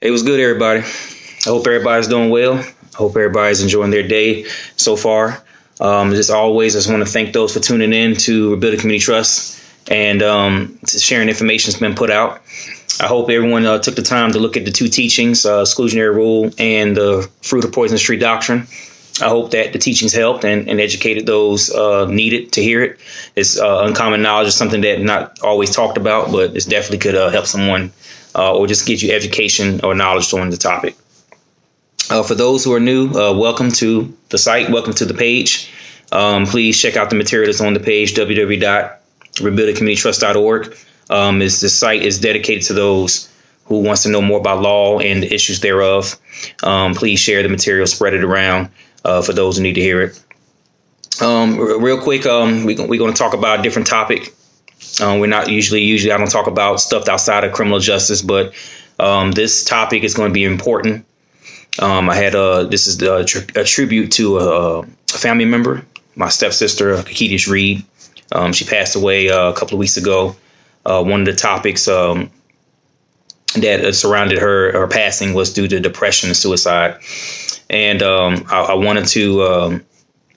It was good, everybody. I hope everybody's doing well. I hope everybody's enjoying their day so far. As always, I just want to thank those for tuning in to Rebuilding Community Trust and sharing information that's been put out. I hope everyone took the time to look at the two teachings, exclusionary rule and the fruit of poisonous tree doctrine. I hope that the teachings helped and educated those needed to hear it. It's uncommon knowledge is something that not always talked about, but it definitely could help someone or just get you education or knowledge on the topic. For those who are new, welcome to the site. Welcome to the page. Please check out the material that's on the page, www.rebuildingcommunitytrust.org. This site is dedicated to those who wants to know more about law and the issues thereof. Please share the material, spread it around for those who need to hear it. Real quick, we're going to talk about a different topic. We're not usually I don't talk about stuff outside of criminal justice, but this topic is going to be important. I had this is a tribute to a family member, my stepsister, Kakitish Reed. She passed away a couple of weeks ago. One of the topics that surrounded her passing was due to depression and suicide. And I wanted to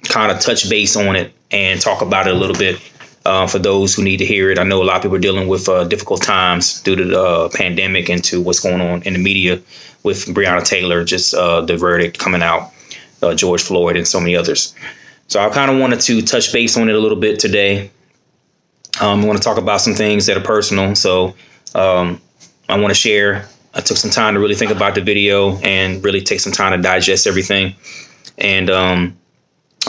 kind of touch base on it and talk about it a little bit for those who need to hear it. I know a lot of people are dealing with difficult times due to the pandemic and to what's going on in the media with Breonna Taylor, just the verdict coming out, George Floyd and so many others. So I kind of wanted to touch base on it a little bit today. I want to talk about some things that are personal. So I want to share. I took some time to really think about the video and really take some time to digest everything. And I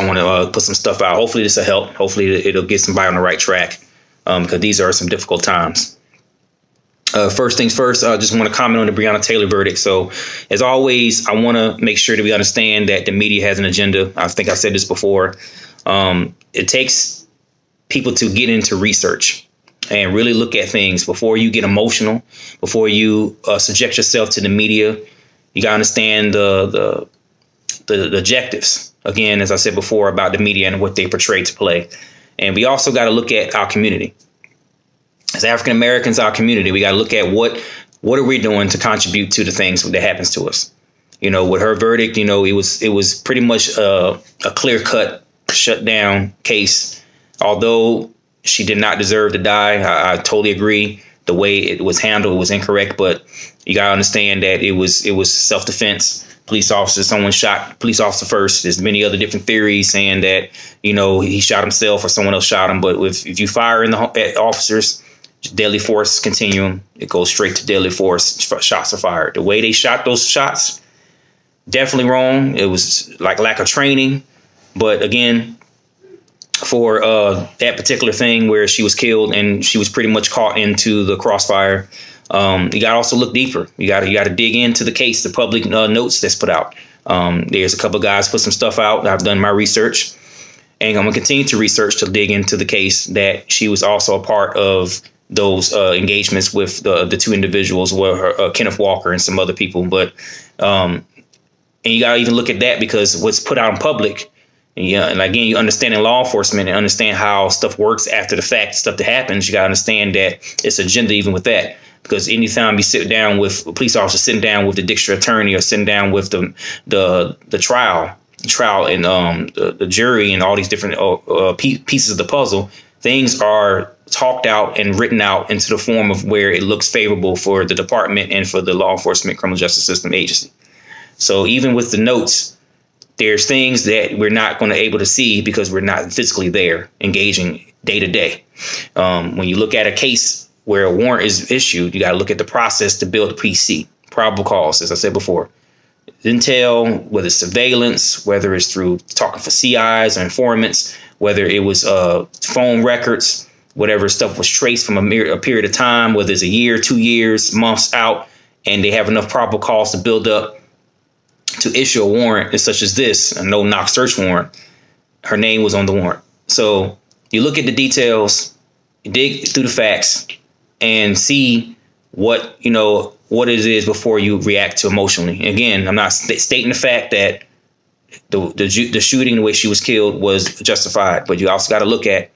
want to put some stuff out. Hopefully this will help. Hopefully it'll get somebody on the right track because these are some difficult times. First things first, I just want to comment on the Breonna Taylor verdict. So as always, I want to make sure that we understand that the media has an agenda. I think I said this before. It takes people to get into research and really look at things before you get emotional, before you subject yourself to the media. You got to understand the objectives. Again, as I said before, about the media and what they portray to play. And we also got to look at our community. As African Americans, our community, we got to look at what are we doing to contribute to the things that happens to us. You know, with her verdict, you know, it was pretty much a clear cut shut down case. Although she did not deserve to die, I totally agree. The way it was handled was incorrect, but you got to understand that it was self-defense. Police officer, someone shot police officer first. There's many other different theories saying that, you know, he shot himself or someone else shot him. But if you fire at officers, deadly force continuum, it goes straight to deadly force. Shots are fired. The way they shot those shots, definitely wrong. It was like lack of training. But again, for that particular thing where she was killed and she was pretty much caught into the crossfire, you got to also look deeper. You got to dig into the case, the public notes that's put out. There's a couple of guys put some stuff out. I've done my research, and I'm going to continue to research to dig into the case that she was also a part of those engagements with the two individuals, were Kenneth Walker and some other people. But and you got to even look at that because what's put out in public. Yeah, and again, you understanding law enforcement and understand how stuff works after the fact, stuff that happens. You got to understand that it's agenda even with that. Because anytime you sit down with a police officer, sitting down with the district attorney or sitting down with the trial and the jury and all these different pieces of the puzzle, things are talked out and written out into the form of where it looks favorable for the department and for the law enforcement criminal justice system agency. So even with the notes, there's things that we're not going to able to see because we're not physically there engaging day to day. When you look at a case where a warrant is issued, you got to look at the process to build a PC, probable cause, as I said before. Intel, whether it's surveillance, whether it's through talking for CIs or informants, whether it was phone records, whatever stuff was traced from a period of time, whether it's a year, 2 years, months out, and they have enough probable cause to build up to issue a warrant such as this, a no-knock search warrant. Her name was on the warrant. So you look at the details, you dig through the facts, and see what it is before you react to emotionally. Again, I'm not stating the fact that the shooting, the way she was killed, was justified, but you also got to look at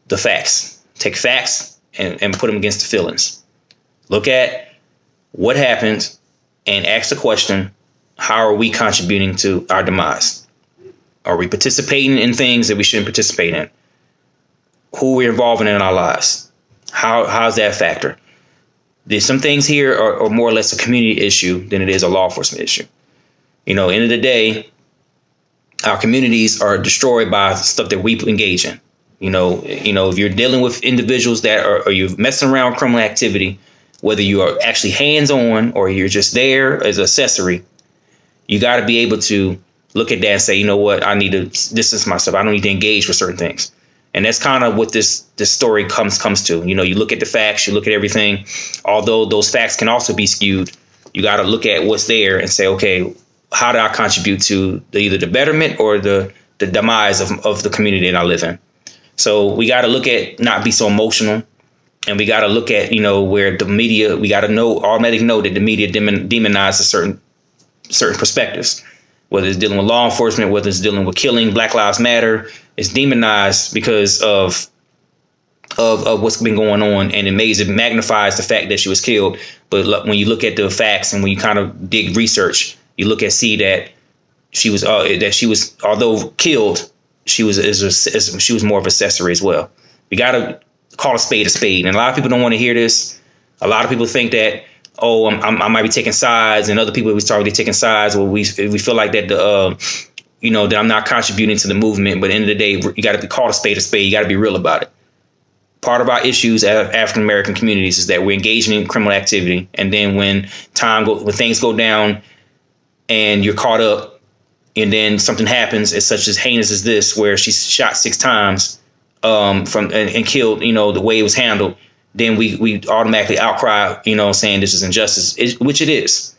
the facts. Take facts and put them against the feelings. Look at what happened and ask the question, how are we contributing to our demise? Are we participating in things that we shouldn't participate in? Who we're involving in our lives? How's that factor? There's some things here are more or less a community issue than it is a law enforcement issue. End of the day, our communities are destroyed by stuff that we engage in. If you're dealing with individuals that are, or you're messing around with criminal activity, whether you are actually hands-on or you're just there as an accessory, you got to be able to look at that and say, you know what, I need to distance myself. I don't need to engage with certain things. And that's kind of what this story comes to. You look at the facts, you look at everything. Although those facts can also be skewed, you got to look at what's there and say, OK, how do I contribute to either the betterment or the demise of the community that I live in? So we got to look at not be so emotional. And we got to look at, where the media, we got to automatically know that the media demonizes certain perspectives, whether it's dealing with law enforcement, whether it's dealing with killing, Black Lives Matter. It's demonized because of what's been going on, and it magnifies the fact that she was killed. But when you look at the facts and when you kind of dig research, you see that she was although killed, she was more of an accessory as well. We got to call a spade, and a lot of people don't want to hear this. A lot of people think that, I might be taking sides, and other people we start taking sides. Well, we feel like that that I'm not contributing to the movement. But at the end of the day, you got to be called a spade. You got to be real about it. Part of our issues as African American communities is that we're engaging in criminal activity, and then when things go down, and you're caught up, and then something happens, as such as heinous as this, where she's shot 6 times, and killed, the way it was handled, then we automatically outcry, saying this is injustice, which it is.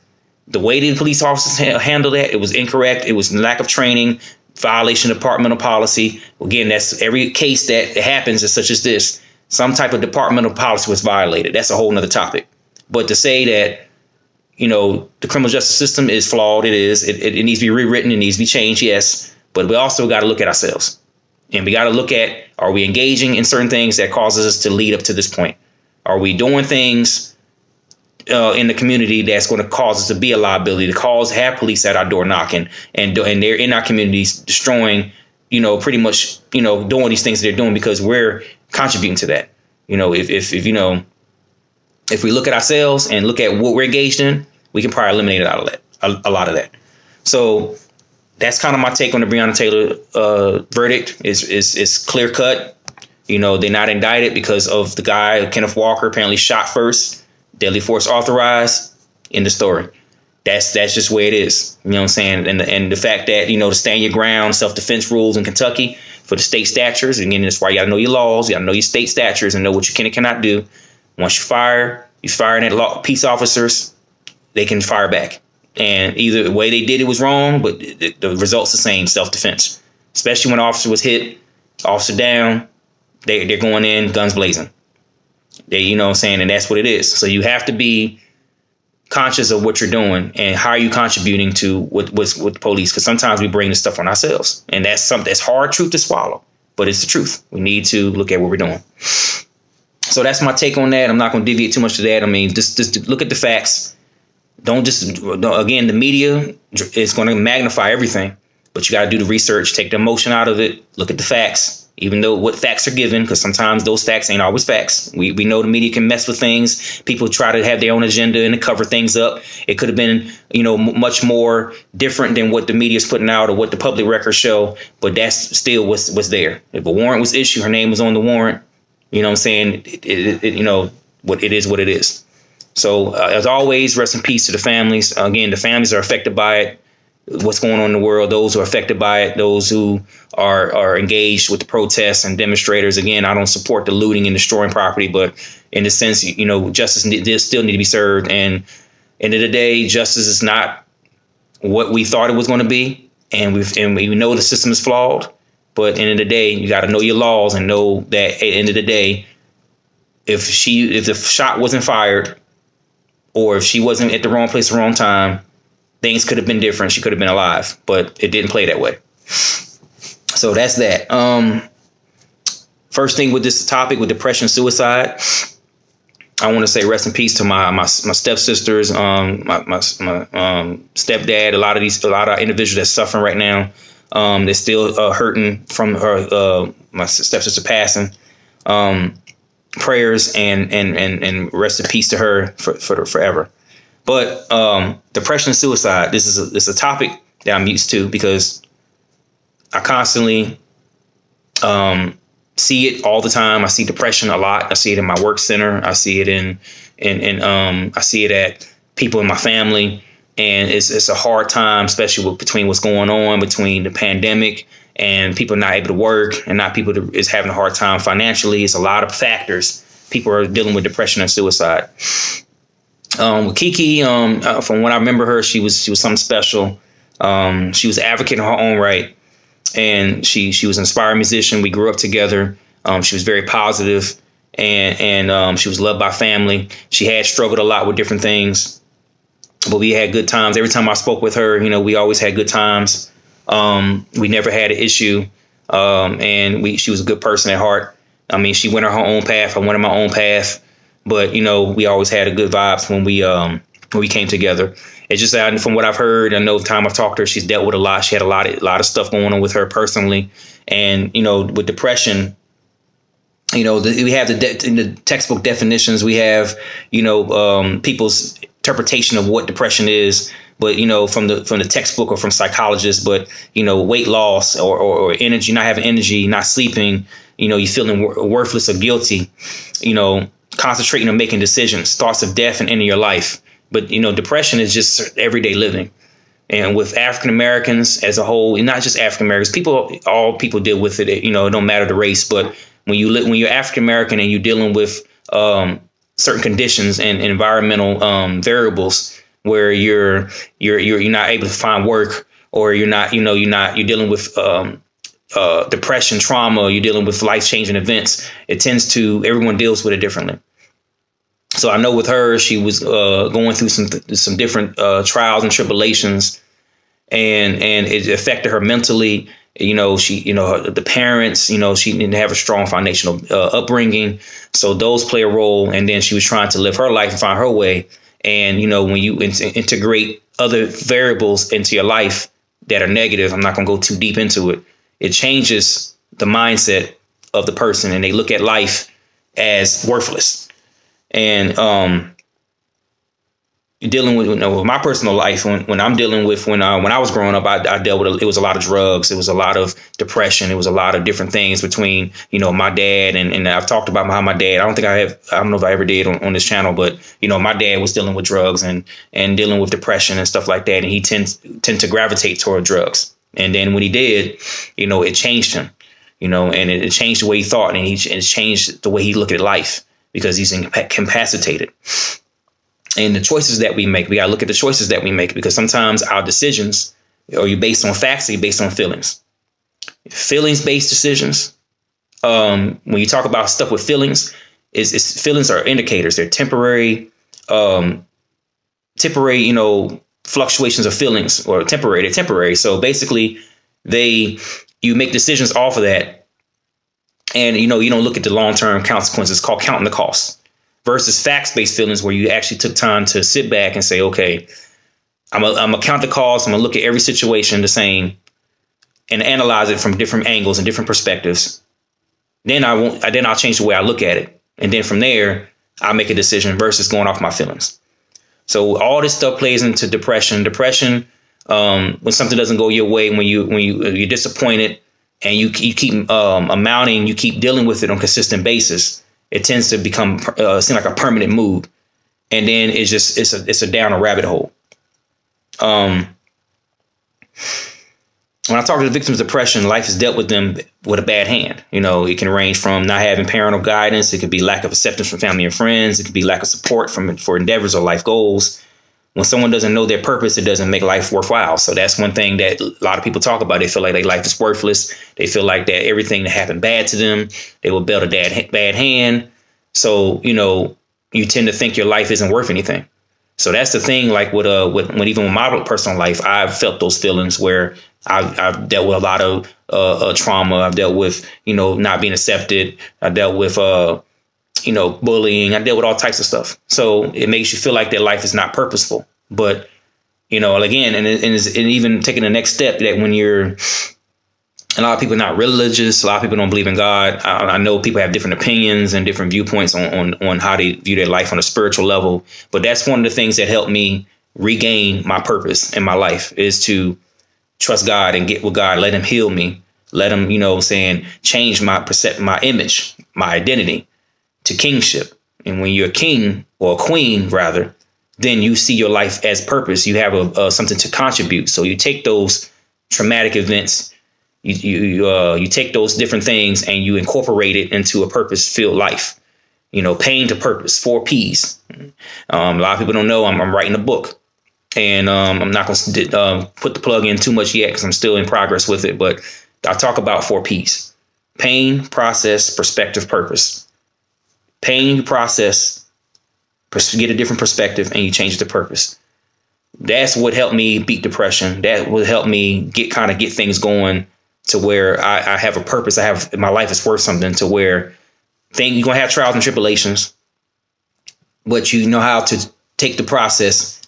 The way the police officers handled that, it was incorrect. It was lack of training, violation of departmental policy. Again, that's every case that happens, such as this. Some type of departmental policy was violated. That's a whole nother topic. But to say that, the criminal justice system is flawed, it is. It needs to be rewritten. It needs to be changed, yes. But we also got to look at ourselves. And we got to look at, are we engaging in certain things that causes us to lead up to this point? Are we doing things in the community that's going to cause us to be a liability, to have police at our door knocking, and they're in our communities destroying, pretty much, doing these things they're doing because we're contributing to that. If we look at ourselves and look at what we're engaged in, we can probably eliminate it out of that, a lot of that. So that's kind of my take on the Breonna Taylor verdict. Is clear cut. They're not indicted because of the guy, Kenneth Walker, apparently shot first. Deadly force authorized. In the story. That's just where it is. You know what I'm saying? And the fact that, to stand your ground, self-defense rules in Kentucky for the state statutes. Again, that's why you got to know your laws. You got to know your state statutes and know what you can and cannot do. Once you're firing at peace officers, they can fire back. And either the way they did it was wrong, but the result's the same, self-defense. Especially when an officer was hit, officer down, they're going in, guns blazing. And that's what it is. So you have to be conscious of what you're doing and how are you contributing to with police, because sometimes we bring this stuff on ourselves, and that's hard truth to swallow, but it's the truth. We need to look at what we're doing. So that's my take on that. I'm not going to deviate too much to that. I mean, just look at the facts. Again, the media is going to magnify everything, but you got to do the research, take the emotion out of it, look at the facts. Even though what facts are given, because sometimes those facts ain't always facts. We know the media can mess with things. People try to have their own agenda and to cover things up. It could have been, much more different than what the media is putting out or what the public records show. But that's still what's there. If a warrant was issued, her name was on the warrant. You know what I'm saying? What it is. So as always, rest in peace to the families. Again, the families are affected by it. What's going on in the world, those who are affected by it, those who are engaged with the protests and demonstrators. Again, I don't support the looting and destroying property, but in the sense, justice still need to be served. And end of the day, justice is not what we thought it was going to be. And we know the system is flawed. But at the end of the day, you got to know your laws and know that at the end of the day, if the shot wasn't fired or if she wasn't at the wrong place at the wrong time, things could have been different. She could have been alive, but it didn't play that way. So that's that. First thing with this topic with depression, suicide. I want to say rest in peace to my stepsisters, my stepdad. A lot of individuals that's suffering right now. They're still hurting from her, my stepsister passing. Prayers and rest in peace to her for forever. But depression and suicide. This is a topic that I'm used to because I constantly see it all the time. I see depression a lot. I see it in my work center. I see it in I see it at people in my family, and it's a hard time, especially between what's going on between the pandemic and people not able to work and not people is having a hard time financially. It's a lot of factors. People are dealing with depression and suicide. With Kiki, from what I remember her, she was something special. She was an advocate in her own right. And she was an inspiring musician. We grew up together. She was very positive, and she was loved by family. She had struggled a lot with different things, but we had good times. Every time I spoke with her, we always had good times. We never had an issue, and she was a good person at heart. I mean, she went on her own path. I went on my own path, but we always had a good vibes when we came together. It's just that from what I've heard, I know the time I've talked to her, she's dealt with a lot. She had a lot of stuff going on with her personally. And, with depression, we have in the textbook definitions, we have, people's interpretation of what depression is. But, from the textbook or from psychologists, but, weight loss or energy, not having energy, not sleeping, you feeling worthless or guilty, concentrating on making decisions, thoughts of death and ending your life. But, depression is just everyday living. And with African Americans as a whole, and not just African Americans, all people deal with it. It don't matter the race. But when you're African American and you're dealing with certain conditions and environmental variables where you're not able to find work, or you're dealing with depression, trauma, you're dealing with life changing events. Everyone deals with it differently. So I know with her, she was going through some different trials and tribulations, and it affected her mentally. The parents, she didn't have a strong foundational upbringing. So those play a role. And then she was trying to live her life and find her way. And, when you integrate other variables into your life that are negative, I'm not going to go too deep into it. It changes the mindset of the person, and they look at life as worthless. And dealing with my personal life, when I'm dealing with when I was growing up, I dealt with it was a lot of drugs, it was a lot of depression, it was a lot of different things between my dad and I've talked about how my dad. I don't know if I ever did on this channel, but my dad was dealing with drugs and dealing with depression and stuff like that, and he tend to gravitate toward drugs. And then when he did, it changed him, and it changed the way he thought, and it changed the way he looked at life, because he's incapacitated. And the choices that we make, we got to look at the choices that we make, because sometimes our decisions are you based on facts, or you based on feelings. Feelings-based decisions. When you talk about stuff with feelings, feelings are indicators. They're temporary, fluctuations of feelings, or temporary. They're temporary. So basically, you make decisions off of that. And, you don't look at the long-term consequences, called counting the costs, versus facts-based feelings, where you actually took time to sit back and say, OK, I'm going to count the costs. I'm going to look at every situation the same and analyze it from different angles and different perspectives. Then I'll change the way I look at it. And then from there, I'll make a decision versus going off my feelings. So all this stuff plays into depression. When something doesn't go your way, when you're disappointed, and you keep amounting, you keep dealing with it on a consistent basis, it tends to become seem like a permanent mood, and then it's a down a rabbit hole. When I talk to the victims of depression, life has dealt with them with a bad hand. It can range from not having parental guidance. It could be lack of acceptance from family and friends. It could be lack of support for endeavors or life goals. When someone doesn't know their purpose, it doesn't make life worthwhile. So that's one thing that a lot of people talk about. They feel like their life is worthless. They feel like that everything that happened bad to them, they were dealt a bad hand. So, you tend to think your life isn't worth anything. So that's the thing. Like with even with my personal life, I've felt those feelings where I've dealt with a lot of trauma. I've dealt with, not being accepted. I dealt with bullying. I dealt with all types of stuff. So it makes you feel like that life is not purposeful. But, again, and even taking the next step, that when you're, a lot of people are not religious. A lot of people don't believe in God. I know people have different opinions and different viewpoints on how they view their life on a spiritual level. But that's one of the things that helped me regain my purpose in my life, is to trust God and get with God. Let him heal me. Let him, change my image, my identity to kingship. And when you're a king, or a queen, rather, then you see your life as purpose. You have something to contribute. So you take those traumatic events, you take those different things, and you incorporate it into a purpose-filled life. Pain to purpose, 4 Ps. A lot of people don't know I'm writing a book, and I'm not going to put the plug in too much yet because I'm still in progress with it. But I talk about 4 Ps: pain, process, perspective, purpose. Pain, you process, get a different perspective, and you change it to purpose. That's what helped me beat depression. That would help me get things going to where I have a purpose. My life is worth something, to where you're going to have trials and tribulations, but you know how to take the process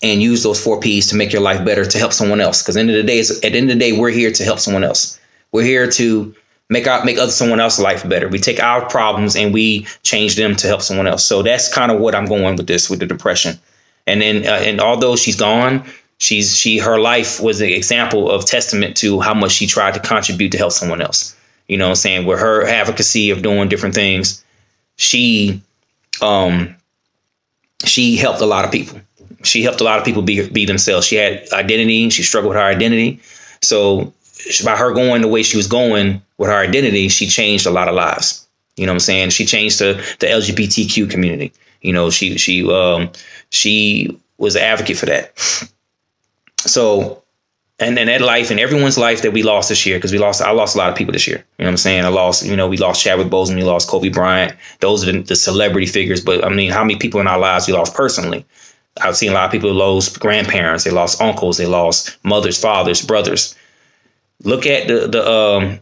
and use those 4 Ps to make your life better, to help someone else. Because at the end of the day, we're here to help someone else. We're here to make someone else's life better. We take our problems and we change them to help someone else. So that's kind of what I'm going with this, with the depression. And then, and although she's gone, her life was an example of testament to how much she tried to contribute to help someone else. With her advocacy of doing different things, she helped a lot of people. She helped a lot of people be themselves. She had identity. She struggled with her identity. So by her going the way she was going with her identity, she changed a lot of lives. She changed the LGBTQ community. She was an advocate for that. So, and then that life, and everyone's life that we lost this year, because I lost a lot of people this year. We lost Chadwick Boseman, we lost Kobe Bryant. Those are the celebrity figures. But I mean, how many people in our lives we lost personally? I've seen a lot of people lose grandparents. They lost uncles. They lost mothers, fathers, brothers. Look at the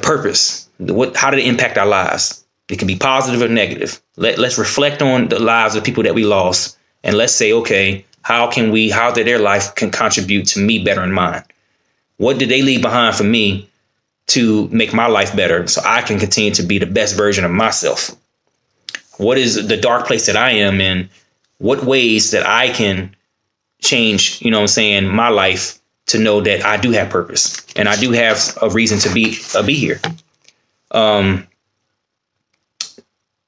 purpose. How did it impact our lives? It can be positive or negative. Let's reflect on the lives of people that we lost, and let's say, okay, how did their life can contribute to me bettering mine? What did they leave behind for me to make my life better, so I can continue to be the best version of myself? What is the dark place that I am in? What ways that I can change, my life, to know that I do have purpose and I do have a reason to be here.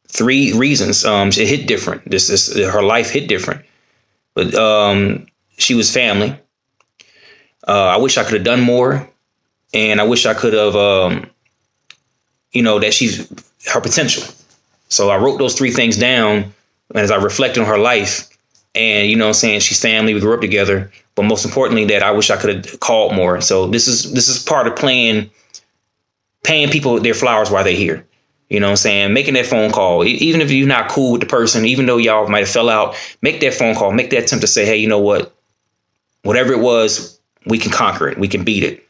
3 reasons. It hit different. Her life hit different, but she was family. I wish I could have done more, and I wish I could have, that she's her potential. So I wrote those 3 things down as I reflect on her life, and she's family. We grew up together, but most importantly, that I wish I could have called more. So this is part of paying people their flowers while they're here. Making that phone call, even if you're not cool with the person, even though y'all might have fell out, make that phone call, make that attempt to say, hey, you know what, whatever it was, we can conquer it. We can beat it.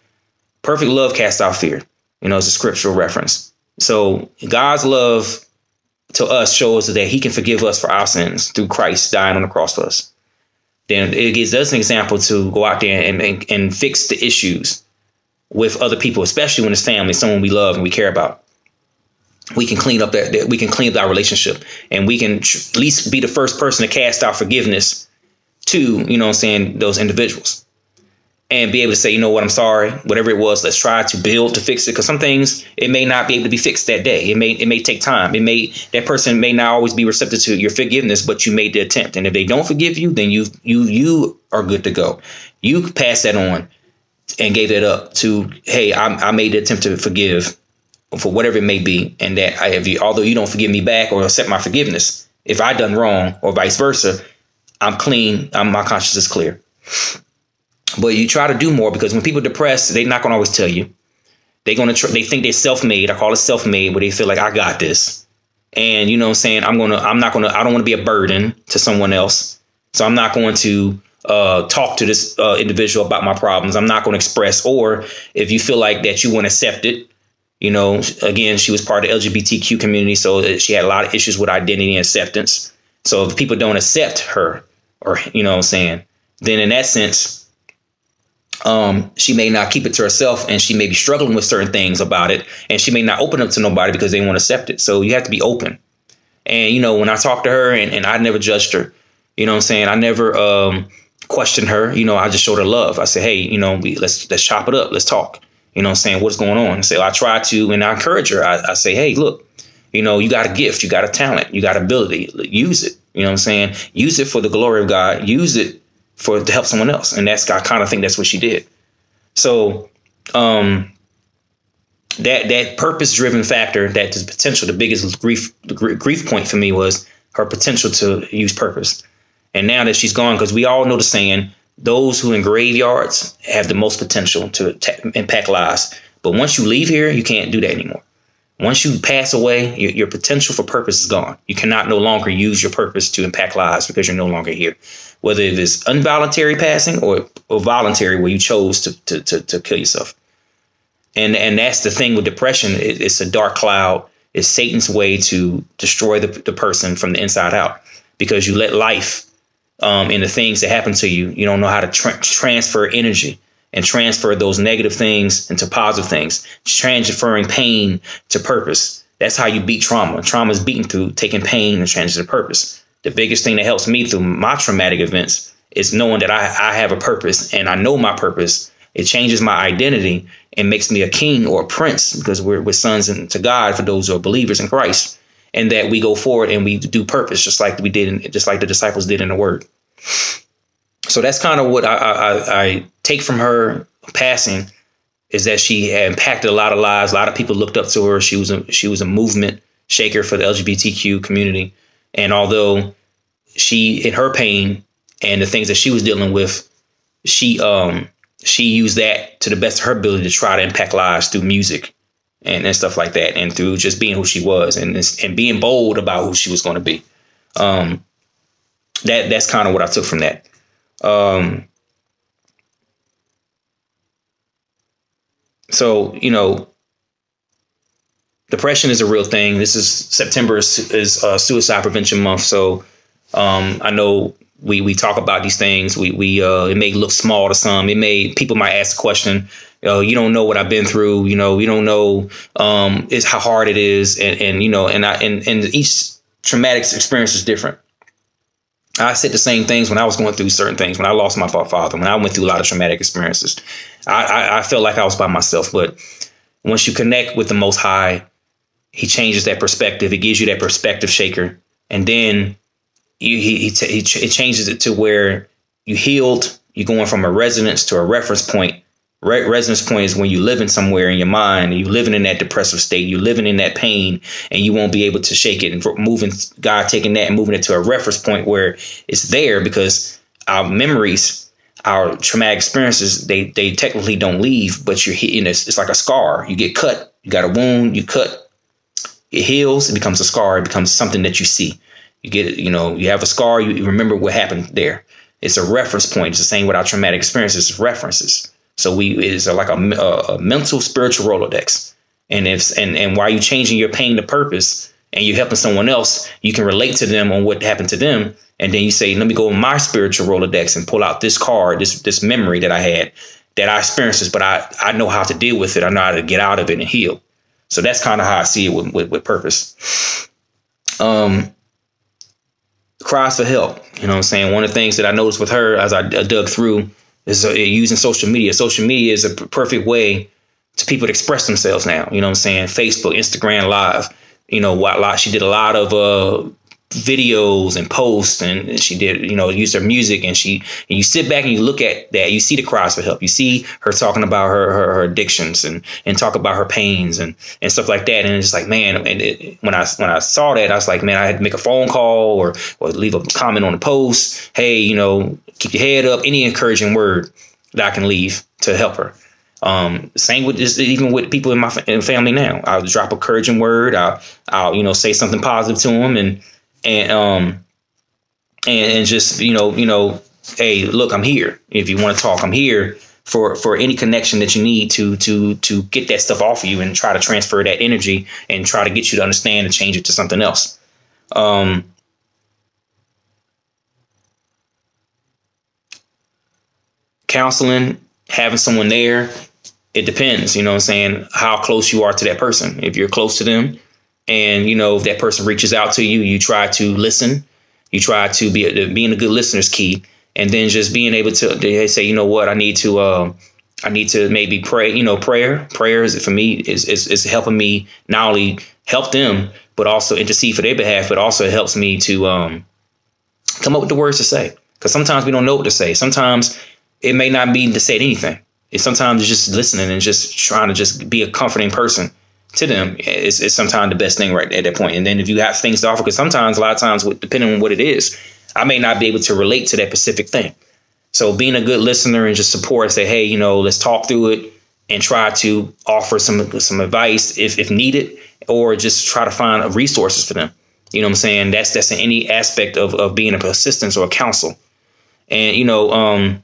Perfect love casts out fear. It's a scriptural reference. So God's love to us shows that he can forgive us for our sins through Christ dying on the cross for us. Then it gives us an example to go out there and fix the issues with other people, especially when it's family, someone we love and we care about. We can clean up we can clean up our relationship, and we can at least be the first person to cast out forgiveness to, those individuals, and be able to say, I'm sorry, whatever it was, let's try to build to fix it. Because some things, it may not be able to be fixed that day. It may take time. That person may not always be receptive to your forgiveness, but you made the attempt. And if they don't forgive you, then you are good to go. You pass that on and gave it up to, hey, I made the attempt to forgive for whatever it may be. And that although you don't forgive me back or accept my forgiveness, if I done wrong or vice versa, I'm clean. My conscience is clear. But you try to do more, because when people are depressed, they're not going to always tell you. They think they're self-made. I call it self-made, where they feel like I got this. And I don't want to be a burden to someone else. So I'm not going to talk to this individual about my problems. I'm not going to express, or if you feel like that you want to accept it, You know, again, she was part of the LGBTQ community, so she had a lot of issues with identity and acceptance. So if people don't accept her, or, you know what I'm saying, then in that sense, she may not keep it to herself, and she may be struggling with certain things about it, and she may not open up to nobody because they won't accept it. So you have to be open. And, you know, when I talked to her, and I never judged her, you know what I'm saying? I never questioned her. You know, I just showed her love. I said, hey, you know, let's chop it up. Let's talk. You know what I'm saying? What's going on? So I try to, and I encourage her. I say, hey, look, you know, you got a gift, you got a talent, you got ability. Use it. You know what I'm saying? Use it for the glory of God. Use it to help someone else. And I kind of think that's what she did. So that purpose driven factor, that is potential, the biggest grief point for me was her potential to use purpose. And now that she's gone, because we all know the saying, those who in graveyards have the most potential to impact lives. But once you leave here, you can't do that anymore. Once you pass away, your potential for purpose is gone. You cannot no longer use your purpose to impact lives because you're no longer here. Whether it is involuntary passing or voluntary, where you chose to kill yourself. And that's the thing with depression. It's a dark cloud. It's Satan's way to destroy the person from the inside out, because you let life and the things that happen to you. You don't know how to transfer energy and transfer those negative things into positive things, transferring pain to purpose. That's how you beat trauma. Trauma is beaten through taking pain and changing it to purpose. The biggest thing that helps me through my traumatic events is knowing that I have a purpose, and I know my purpose. It changes my identity and makes me a king or a prince, because we're sons to God for those who are believers in Christ, and that we go forward and we do purpose just like just like the disciples did in the Word. So that's kind of what I take from her passing, is that she impacted a lot of lives. A lot of people looked up to her. She was a movement shaker for the LGBTQ community. And although she, in her pain and the things that she was dealing with, she used that to the best of her ability to try to impact lives through music and stuff like that, and through just being who she was and being bold about who she was going to be. That's kind of what I took from that. So, you know, depression is a real thing. This is September is Suicide Prevention Month. So I know we talk about these things. It may look small to some. People might ask the question, you don't know what I've been through. You know, you don't know is how hard it is. And you know, and each traumatic experience is different. I said the same things when I was going through certain things, when I lost my father, when I went through a lot of traumatic experiences. I felt like I was by myself. But once you connect with the Most High, He changes that perspective. He gives you that perspective shaker. And then it changes it to where you healed. You're going from a resonance to a reference point. Resonance point is when you're living somewhere in your mind, and you're living in that depressive state, you're living in that pain, and you won't be able to shake it. And God taking that and moving it to a reference point where it's there, because our memories, our traumatic experiences, they technically don't leave, but you're hitting it's like a scar. You get cut, you got a wound, you cut, it heals, it becomes a scar, it becomes something that you see. You get, you know, you have a scar, you remember what happened there. It's a reference point. It's the same with our traumatic experiences, references. So it's like a mental, spiritual Rolodex. And while you're changing your pain to purpose and you're helping someone else, you can relate to them on what happened to them. And then you say, let me go in my spiritual Rolodex and pull out this card, this memory that I had, that I experienced this, but I know how to deal with it. I know how to get out of it and heal. So that's kind of how I see it with purpose. Cries for help. You know what I'm saying? One of the things that I noticed with her as I dug through is using social media. Social media is a perfect way to people to express themselves now. You know what I'm saying? Facebook, Instagram Live. You know, she did a lot of videos and posts, and she did, you know, use her music, and you sit back and you look at that, you see the cries for help. You see her talking about her addictions and talk about her pains and stuff like that. And it's like, man, and when I saw that, I was like, man, I had to make a phone call or leave a comment on the post. Hey, you know, keep your head up. Any encouraging word that I can leave to help her. Same with this, even with people in my family now. I'll drop a encouraging word. I'll you know, say something positive to them and just, you know, hey, look, I'm here. If you want to talk, I'm here for any connection that you need to get that stuff off of you and try to transfer that energy and try to get you to understand and change it to something else. Counseling, having someone there, it depends, you know what I'm saying, how close you are to that person. If you're close to them and, you know, if that person reaches out to you, you try to listen. You try to being a good listener is key. And then just being able to, they say, you know what, I need to maybe pray. You know, prayers for me is helping me not only help them, but also intercede for their behalf, but also it helps me to come up with the words to say. Because sometimes we don't know what to say. Sometimes it may not be to say anything. It's sometimes just listening and just trying to just be a comforting person to them is sometimes the best thing right at that point. And then if you have things to offer, because sometimes, a lot of times, depending on what it is, I may not be able to relate to that specific thing. So being a good listener and just support, say, hey, you know, let's talk through it and try to offer some advice if needed, or just try to find resources for them. You know what I'm saying? That's in any aspect of being a assistance or a counsel. And, you know,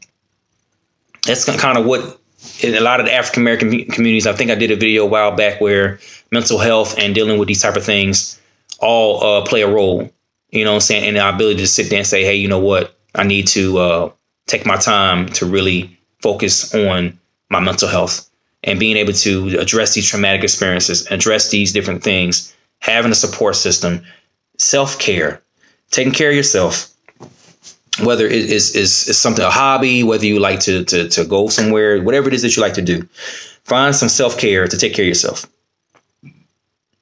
that's kind of what in a lot of the African American communities, I think I did a video a while back where mental health and dealing with these type of things all play a role, you know what I'm saying? And our ability to sit there and say, hey, you know what? I need to take my time to really focus on my mental health and being able to address these traumatic experiences, address these different things, having a support system, self-care, taking care of yourself. Whether it is something, a hobby, whether you like to go somewhere, whatever it is that you like to do, find some self-care to take care of yourself.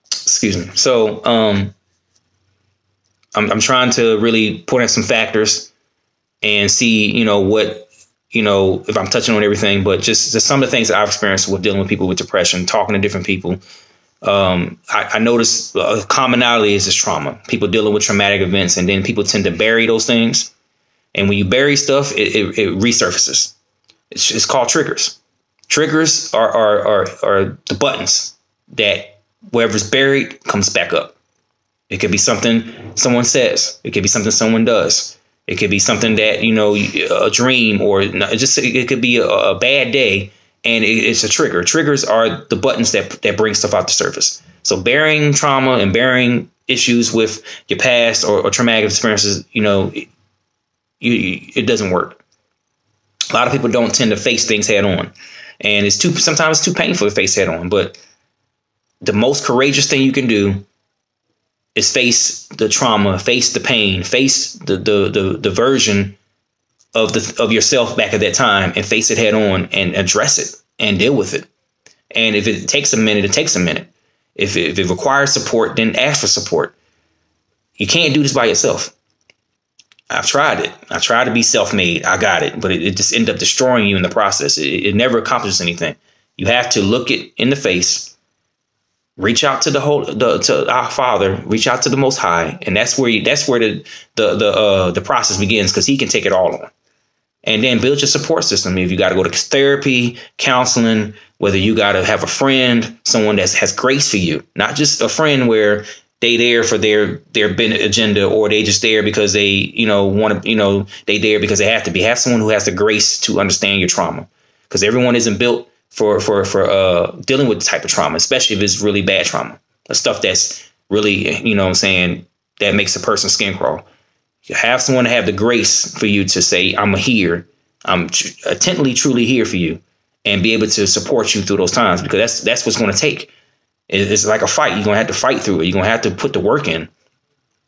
Excuse me. So I'm trying to really point out some factors and see, you know, what, you know, if I'm touching on everything, but just some of the things that I've experienced with dealing with people with depression, talking to different people. I noticed a commonality is this trauma, people dealing with traumatic events, and then people tend to bury those things. And when you bury stuff, it resurfaces. It's called triggers. Triggers are the buttons that wherever's buried comes back up. It could be something someone says. It could be something someone does. It could be something that, you know, a dream, or it could be a bad day, and it's a trigger. Triggers are the buttons that bring stuff out the surface. So burying trauma and burying issues with your past or traumatic experiences, you know, it doesn't work. A lot of people don't tend to face things head on, and sometimes it's too painful to face head on. But the most courageous thing you can do is face the trauma, face the pain, face the version of yourself back at that time, and face it head on and address it and deal with it. And if it takes a minute, it takes a minute. If it requires support, then ask for support. You can't do this by yourself. I've tried it. I tried to be self-made. I got it. But it just ended up destroying you in the process. It never accomplishes anything. You have to look it in the face, reach out to to our Father, reach out to the Most High. And that's where the process begins, because He can take it all on. And then build your support system. If you got to go to therapy, counseling, whether you got to have a friend, someone that has grace for you, not just a friend where they there for their agenda, or they just there because they, you know, want to, you know, they there because they have to be. Have someone who has the grace to understand your trauma, because everyone isn't built for dealing with the type of trauma, especially if it's really bad trauma, the stuff that's really, you know what I'm saying, that makes a person's skin crawl. You have someone to have the grace for you to say, I'm here, I'm intently, truly here for you, and be able to support you through those times, because that's what's going to take. It's like a fight. You're going to have to fight through it. You're going to have to put the work in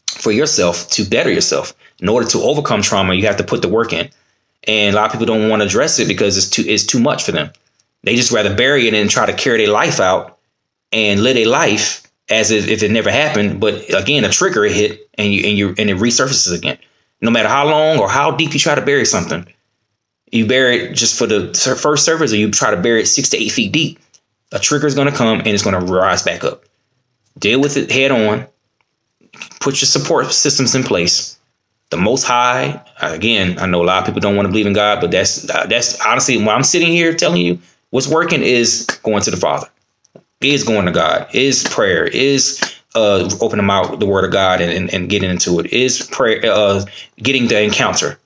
for yourself to better yourself. In order to overcome trauma, you have to put the work in. And a lot of people don't want to address it because it's too much for them. They just rather bury it and try to carry their life out and live a life as if it never happened. But again, a trigger hit and it resurfaces again. No matter how long or how deep you try to bury something, you bury it just for the first surface, or you try to bury it 6 to 8 feet deep, a trigger is going to come and it's going to rise back up. Deal with it head on. Put your support systems in place. The Most High, again, I know a lot of people don't want to believe in God, but that's honestly, when I'm sitting here telling you what's working is going to the Father, is going to God, is prayer, is opening out the Word of God and getting into it, is prayer, getting the encounter.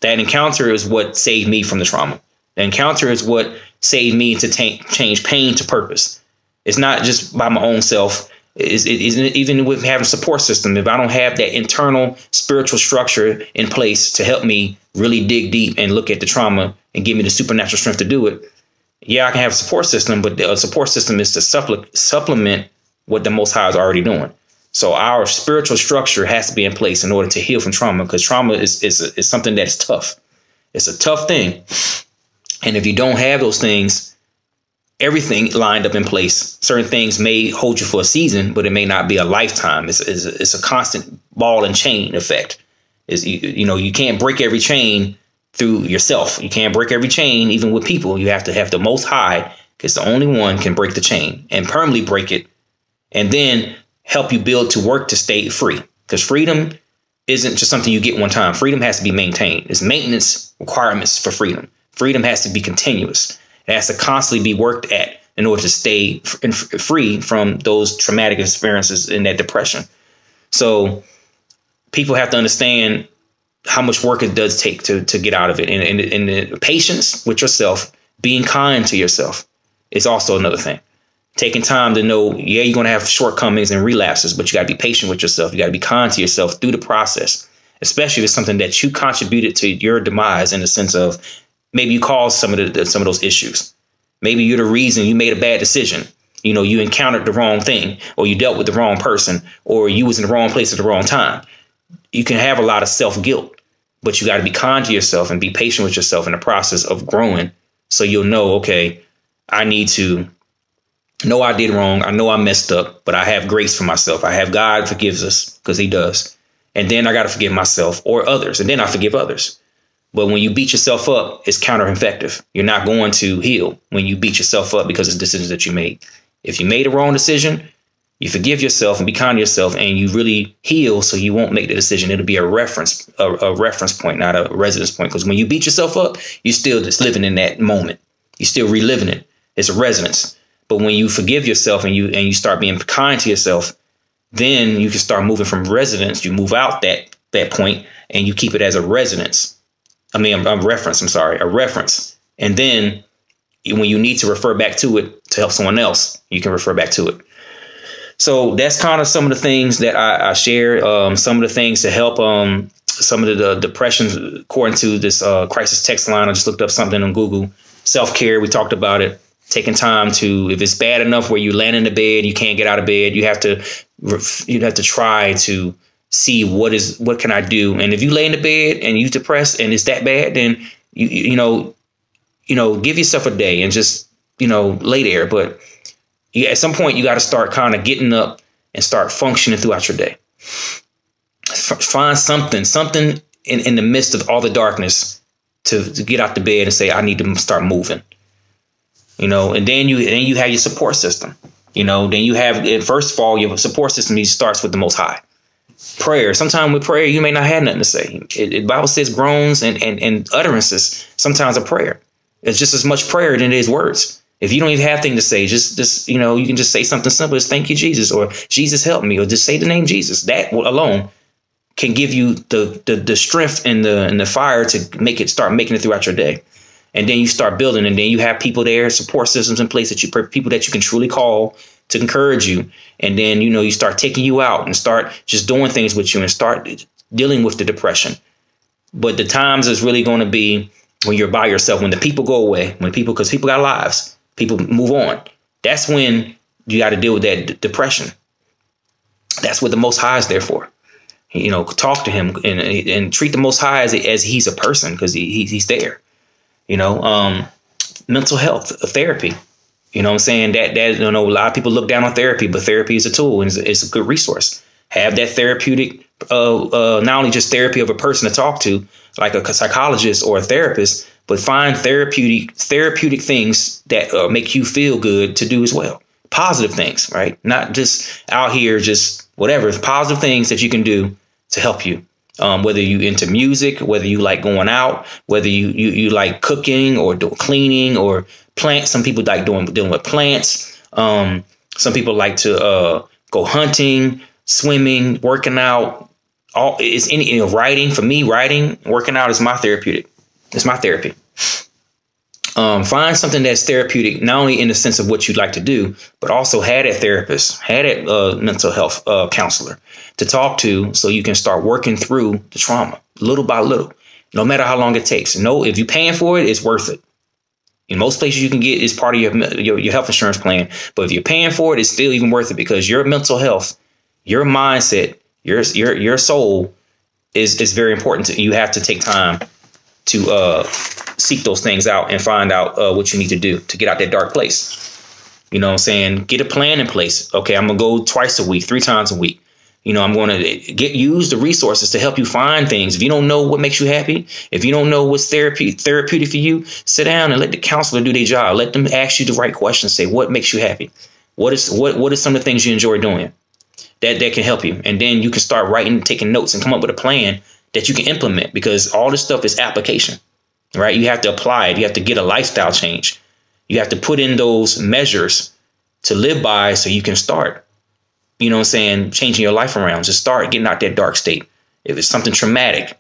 That encounter is what saved me from the trauma. The encounter is what saved me to change pain to purpose. It's not just by my own self. Even with having a support system, if I don't have that internal spiritual structure in place to help me really dig deep and look at the trauma and give me the supernatural strength to do it, yeah, I can have a support system, but the support system is to supplement what the Most High is already doing. So our spiritual structure has to be in place in order to heal from trauma, because trauma is something that's tough. It's a tough thing. And if you don't have those things, everything lined up in place, certain things may hold you for a season, but it may not be a lifetime. It's a constant ball and chain effect. You can't break every chain through yourself. You can't break every chain, even with people. You have to have the Most High, because the only one can break the chain and permanently break it, and then help you build to work to stay free. Because freedom isn't just something you get one time. Freedom has to be maintained. There's maintenance requirements for freedom. Freedom has to be continuous. It has to constantly be worked at in order to stay free from those traumatic experiences and that depression. So people have to understand how much work it does take to get out of it. And the patience with yourself, being kind to yourself is also another thing. Taking time to know, yeah, you're going to have shortcomings and relapses, but you got to be patient with yourself. You got to be kind to yourself through the process, especially if it's something that you contributed to your demise, in the sense of maybe you caused some of those issues. Maybe you're the reason you made a bad decision. You encountered the wrong thing, or you dealt with the wrong person, or you was in the wrong place at the wrong time. You can have a lot of self-guilt, but you got to be kind to yourself and be patient with yourself in the process of growing. So you'll know, okay, I need to know I did wrong. I know I messed up, but I have grace for myself. I have God forgives us, because he does. And then I got to forgive myself or others. And then I forgive others. But when you beat yourself up, it's counter-effective. You're not going to heal when you beat yourself up because of decisions that you made. If you made a wrong decision, you forgive yourself and be kind to yourself, and you really heal, so you won't make the decision. It'll be a reference point, not a residence point. Because when you beat yourself up, you're still just living in that moment. You're still reliving it. It's a resonance. But when you forgive yourself and you start being kind to yourself, then you can start moving from residence. You move out that point, and you keep it as a resonance. A reference. And then when you need to refer back to it to help someone else, you can refer back to it. So that's kind of some of the things that I share. Some of the things to help some of the depressions, according to this crisis text line. I just looked up something on Google. Self-care, we talked about it. Taking time to, if it's bad enough where you land in the bed, you can't get out of bed, you have to try to see what can I do. And if you lay in the bed and you depressed and it's that bad, then give yourself a day and just lay there. But at some point you got to start kind of getting up and start functioning throughout your day. Find something in the midst of all the darkness to get out the bed and say, I need to start moving. And then you have your support system. Then you have, first of all, your support system starts with the Most High. Prayer. Sometimes with prayer, you may not have nothing to say. The Bible says groans and utterances sometimes are prayer. It's just as much prayer than it is words. If you don't even have things to say, just you can just say something simple as thank you, Jesus, or Jesus help me, or just say the name Jesus. That alone can give you the strength and the fire to start making it throughout your day. And then you start building, and then you have people there, support systems in place people that you can truly call to encourage you. And then, you start taking you out and start just doing things with you and start dealing with the depression. But the times is really going to be when you're by yourself, when the people go away, because people got lives, people move on. That's when you got to deal with that depression. That's what the Most High is there for. Talk to him and treat the Most High as he's a person, because he's there. Mental health, therapy. What I'm saying? That a lot of people look down on therapy, but therapy is a tool and it's a good resource. Have that therapeutic, not only just therapy of a person to talk to, like a psychologist or a therapist, but find therapeutic things that make you feel good to do as well. Positive things, right? Not just out here, just whatever. Positive things that you can do to help you. Whether you into music, whether you like going out, whether you like cooking or cleaning or plants. Some people like dealing with plants. Some people like to go hunting, swimming, working out. Writing. For me, working out is my therapeutic. It's my therapy. Find something that's therapeutic, not only in the sense of what you'd like to do, but also had that therapist, had that mental health counselor to talk to, so you can start working through the trauma little by little, no matter how long it takes. If you're paying for it, it's worth it. In most places you can get is part of your health insurance plan, but if you're paying for it, it's still even worth it, because your mental health, your mindset, your soul is very important. You have to take time to seek those things out and find out what you need to do to get out that dark place. You know what I'm saying? Get a plan in place. Okay, I'm going to go twice a week, 3 times a week. I'm going to use the resources to help you find things. If you don't know what makes you happy, if you don't know what's therapeutic for you, sit down and let the counselor do their job. Let them ask you the right questions. Say, what makes you happy? What is some of the things you enjoy doing that can help you? And then you can start writing, taking notes, and come up with a plan that you can implement, because all this stuff is application, right? You have to apply it. You have to get a lifestyle change. You have to put in those measures to live by, so you can start, changing your life around. Just start getting out that dark state. If it's something traumatic,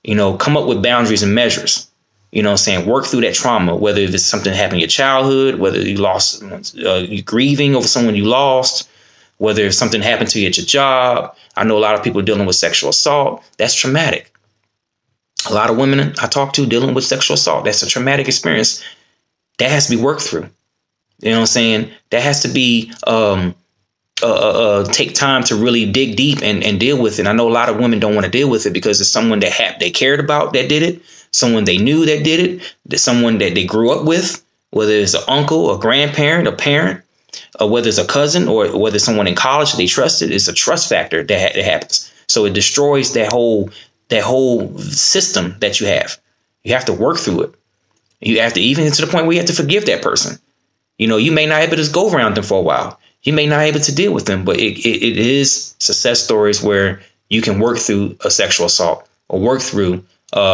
come up with boundaries and measures, work through that trauma, whether if it's something that happened in your childhood, whether you lost, you're grieving over someone you lost, whether if something happened to you at your job. I know a lot of people dealing with sexual assault. That's traumatic. A lot of women I talk to dealing with sexual assault. That's a traumatic experience. That has to be worked through. You know what I'm saying? That has to be take time to really dig deep and deal with it. I know a lot of women don't want to deal with it because it's someone that they cared about that did it, someone they knew that did it, that someone that they grew up with, whether it's an uncle, a grandparent, a parent, or whether it's a cousin, or whether it's someone in college that they trusted. It's a trust factor that happens. So it destroys that whole system that you have. You have to work through it. You have to, even to the point where you have to forgive that person. You may not be able to just go around them for a while. You may not be able to deal with them, but it is success stories where you can work through a sexual assault or work through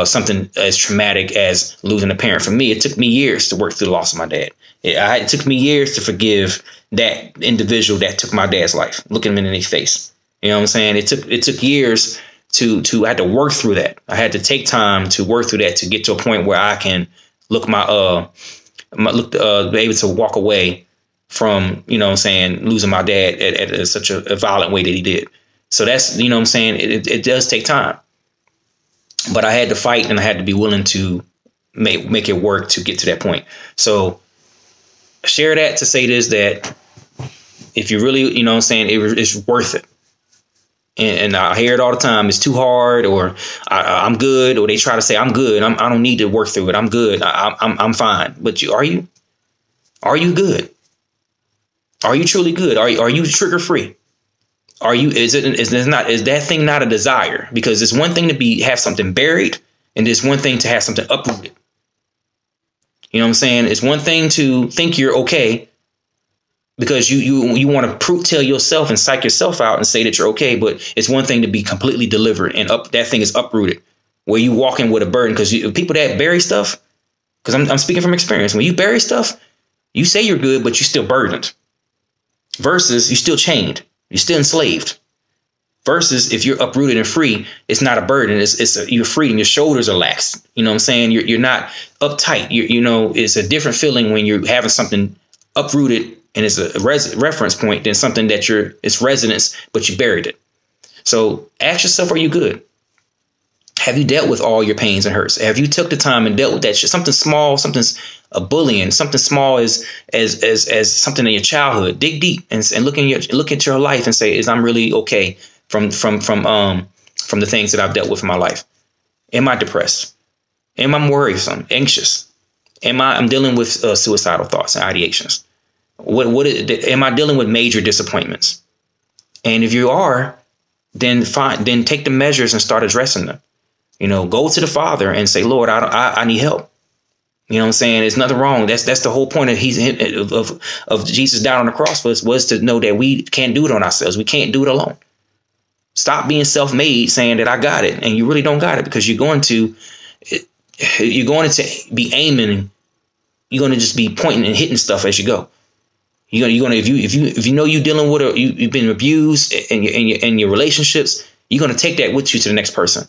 something as traumatic as losing a parent. For me, it took me years to work through the loss of my dad. It took me years to forgive that individual that took my dad's life, looking him in the face. You know what I'm saying? It took years to I had to work through that. I had to take time to work through that to get to a point where I can be able to walk away from, losing my dad at such a violent way that he did. So that's, it does take time. But I had to fight, and I had to be willing to make it work to get to that point. So share that to say this, that if you really, it's worth it. And I hear it all the time. It's too hard, or I'm good, or they try to say I'm good. I don't need to work through it. I'm good. I'm fine. But are you good? Are you truly good? Are you trigger free? Is that thing not a desire? Because it's one thing to have something buried, and it's one thing to have something uprooted. You know what I'm saying? It's one thing to think you're okay because you want to tell yourself and psych yourself out and say that you're okay. But it's one thing to be completely delivered and that thing is uprooted, where you walk in with a burden. Because people that bury stuff, because I'm speaking from experience, when you bury stuff, you say you're good, but you're still burdened. Versus you're still chained, you're still enslaved. Versus if you're uprooted and free, it's not a burden. You're free and your shoulders are lax. You know what I'm saying? You're not uptight. It's a different feeling when you're having something uprooted and it's a reference point than something that it's resonance, but you buried it. So ask yourself, are you good? Have you dealt with all your pains and hurts? Have you took the time and dealt with that shit? Something small, something's a bullying, something small as something in your childhood. Dig deep and look at your life and say, I'm really okay from the things that I've dealt with in my life? Am I depressed? Am I worrisome, anxious? I'm dealing with suicidal thoughts and ideations? Am I dealing with major disappointments? And if you are, then take the measures and start addressing them. Go to the Father and say, Lord, I need help. You know what I'm saying? There's nothing wrong. That's the whole point of Jesus dying on the cross for us, was to know that we can't do it on ourselves. We can't do it alone. Stop being self-made, saying that I got it, and you really don't got it, because you're going to be aiming. You're going to just be pointing and hitting stuff as you go. You're going to if you know you're dealing with you've been abused in your relationships, you're going to take that with you to the next person.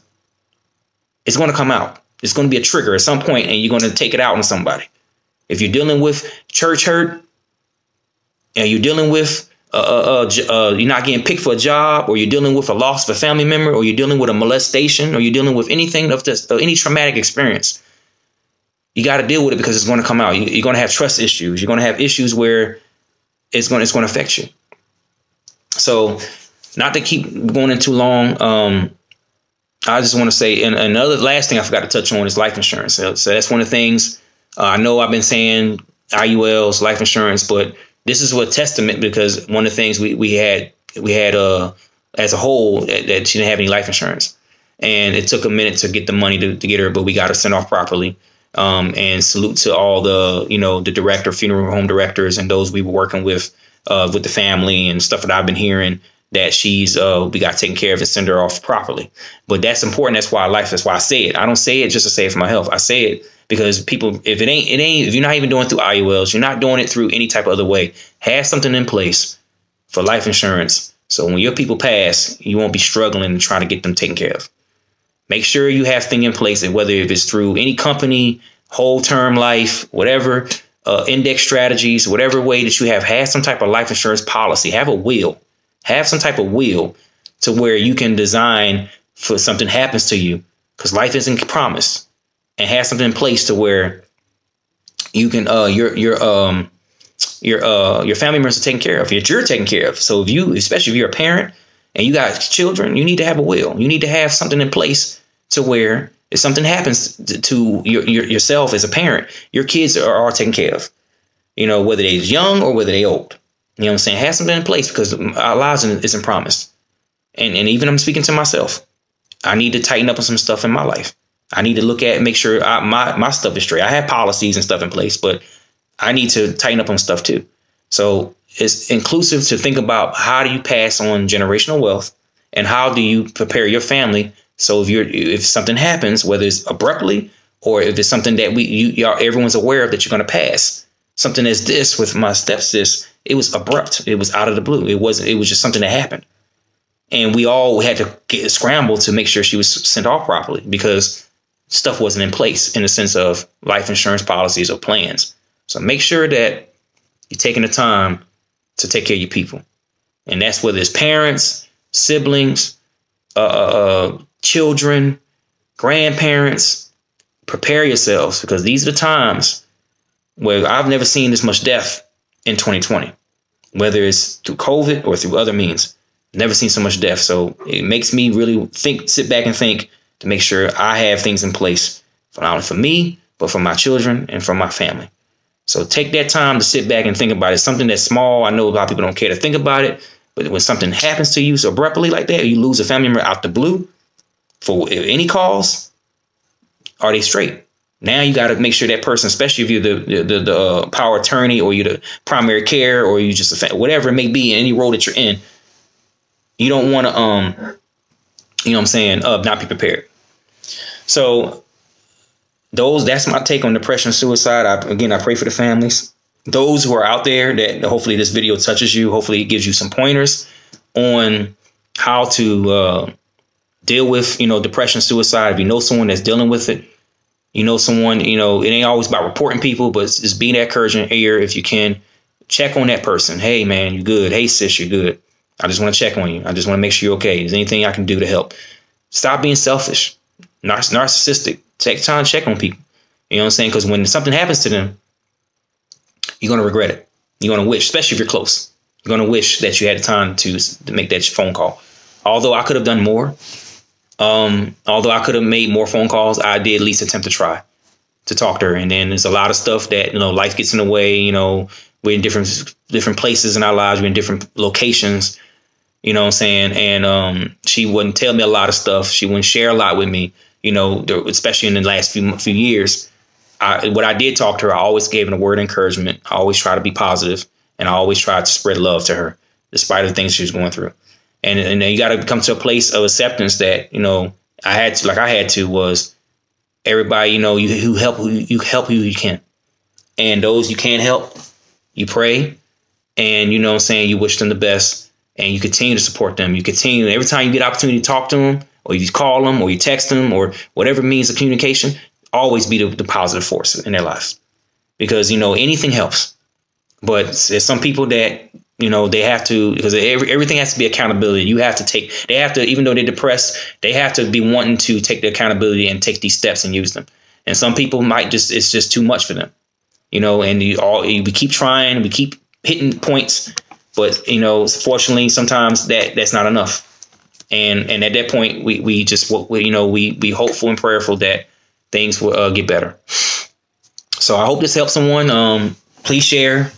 It's going to come out. It's going to be a trigger at some point, and you're going to take it out on somebody. If you're dealing with church hurt, and you're dealing with you're not getting picked for a job, or you're dealing with a loss of a family member, or you're dealing with a molestation, or you're dealing with anything of this, any traumatic experience, you got to deal with it because it's going to come out. You're going to have trust issues. You're going to have issues where it's going to affect you. So, not to keep going in too long, I just want to say, and another last thing I forgot to touch on is life insurance. So that's one of the things I know I've been saying, IULs, life insurance, but this is a testament, because one of the things we had as a whole that she didn't have any life insurance, and it took a minute to get the money to get her, but we got her sent off properly. And salute to all the, the director, funeral home directors, and those we were working with the family and stuff that I've been hearing, that we got taken care of and send her off properly. But that's important. That's why I say it. I don't say it just to say it for my health. I say it because people, if if you're not even doing it through IULs, you're not doing it through any type of other way, have something in place for life insurance. So when your people pass, you won't be struggling and trying to get them taken care of. Make sure you have things in place, and whether if it's through any company, whole term life, whatever, index strategies, whatever way that you have some type of life insurance policy, have some type of will to where you can design for something happens to you, because life isn't promised, and have something in place to where you can, your family members are taken care of, you're taken care of. So especially if you're a parent and you got children, you need to have a will. You need to have something in place to where if something happens to yourself as a parent, your kids are all taken care of, whether they're young or whether they're old. You know what I'm saying? Have something in place, because our lives isn't promised. And even I'm speaking to myself. I need to tighten up on some stuff in my life. I need to look at, make sure my stuff is straight. I have policies and stuff in place, but I need to tighten up on stuff too. So it's inclusive to think about, how do you pass on generational wealth, and how do you prepare your family? So if something happens, whether it's abruptly or if it's something that everyone's aware of that you're going to pass, something as this with my stepsis, it was abrupt. It was out of the blue. It was just something that happened. And we all had to scramble to make sure she was sent off properly, because stuff wasn't in place in the sense of life insurance policies or plans. So make sure that you're taking the time to take care of your people. And that's whether it's parents, siblings, children, grandparents. Prepare yourselves, because these are the times where I've never seen this much death in 2020, whether it's through COVID or through other means. Never seen so much death. So it makes me really sit back and think to make sure I have things in place, not only for me, but for my children and for my family. So take that time to sit back and think about it. It's something that's small. I know a lot of people don't care to think about it, but when something happens to you so abruptly like that, or you lose a family member out the blue for any cause, are they straight? Now you got to make sure that person, especially if you're the power attorney, or you're the primary care, or you just whatever it may be in any role that you're in, you don't want to, not be prepared. So that's my take on depression and suicide. I pray for the families, those who are out there, that hopefully this video touches you. Hopefully it gives you some pointers on how to deal with, depression, suicide. If you know someone that's dealing with it, someone, it ain't always about reporting people, but just being that encouraging ear. If you can, check on that person. Hey, man, you good? Hey, sis, you good? I just want to check on you. I just want to make sure you're okay. Is there anything I can do to help? Stop being selfish, narcissistic. Take time to check on people. You know what I'm saying? Because when something happens to them, you're going to regret it. You're going to wish, especially if you're close, you're going to wish that you had the time to make that phone call. Although I could have done more, although I could have made more phone calls, I did at least attempt to try to talk to her. And then there's a lot of stuff that, life gets in the way. We're in different places in our lives. We're in different locations. You know what I'm saying? And she wouldn't tell me a lot of stuff. She wouldn't share a lot with me, especially in the last few years. What I did talk to her, I always gave her a word of encouragement. I always try to be positive, and I always tried to spread love to her, despite the things she was going through. And you got to come to a place of acceptance that, I had to was everybody, you help who you can. And those you can't help, you pray, and you wish them the best, and you continue to support them. You continue every time you get opportunity to talk to them, or you call them, or you text them, or whatever means of communication, always be the positive force in their lives. because, anything helps. But there's some people that, they have to, because everything has to be accountability. They have to, even though they're depressed, they have to be wanting to take the accountability and take these steps and use them. And some people it's just too much for them, and we keep trying, we keep hitting points, but, fortunately, sometimes that's not enough. And at that point, we hopeful and prayerful that things will get better. So I hope this helps someone. Please share.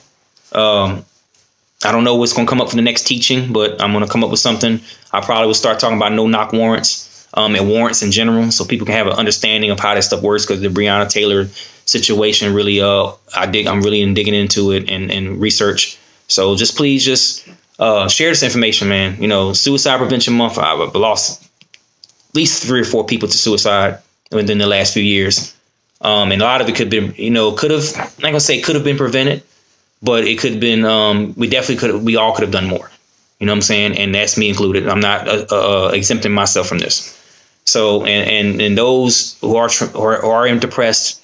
I don't know what's going to come up for the next teaching, but I'm going to come up with something. I probably will start talking about no-knock warrants and warrants in general, so people can have an understanding of how that stuff works, because the Breonna Taylor situation really, I'm really digging into it and research. So please share this information, man. Suicide Prevention Month, I've lost at least 3 or 4 people to suicide within the last few years. And a lot of it could have been prevented. But it could have been, we all could have done more. You know what I'm saying? And that's me included. I'm not exempting myself from this. So, and those who are depressed,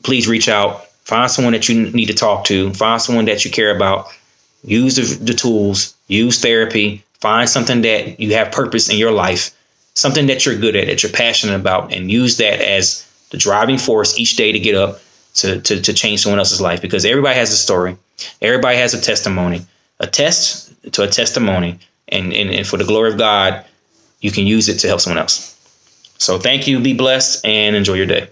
please reach out. Find someone that you need to talk to. Find someone that you care about. Use the tools. Use therapy. Find something that you have purpose in your life. Something that you're good at, that you're passionate about, and use that as the driving force each day to get up to change someone else's life, because everybody has a story. Everybody has a testimony, a testimony. And for the glory of God, you can use it to help someone else. So thank you. Be blessed and enjoy your day.